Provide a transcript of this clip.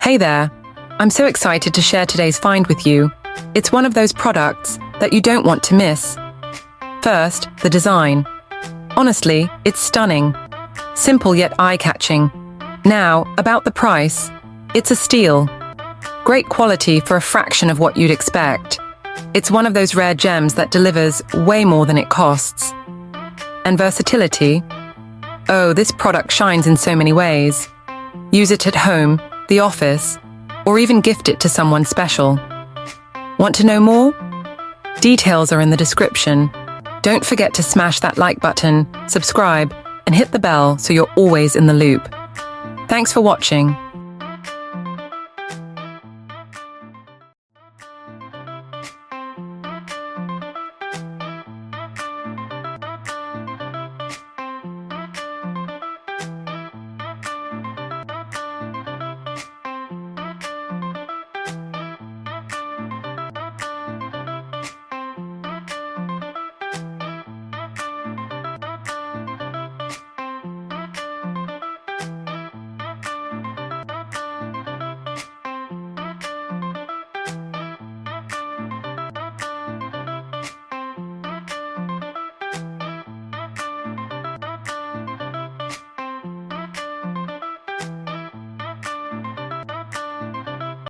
Hey there, I'm so excited to share today's find with you. It's one of those products that you don't want to miss. First, the design. Honestly, it's stunning. Simple yet eye-catching. Now, about the price. It's a steal. Great quality for a fraction of what you'd expect. It's one of those rare gems that delivers way more than it costs. And versatility? Oh, this product shines in so many ways. Use it at home, the office, or even gift it to someone special. Want to know more? Details are in the description. Don't forget to smash that like button, subscribe, and hit the bell so you're always in the loop. Thanks for watching.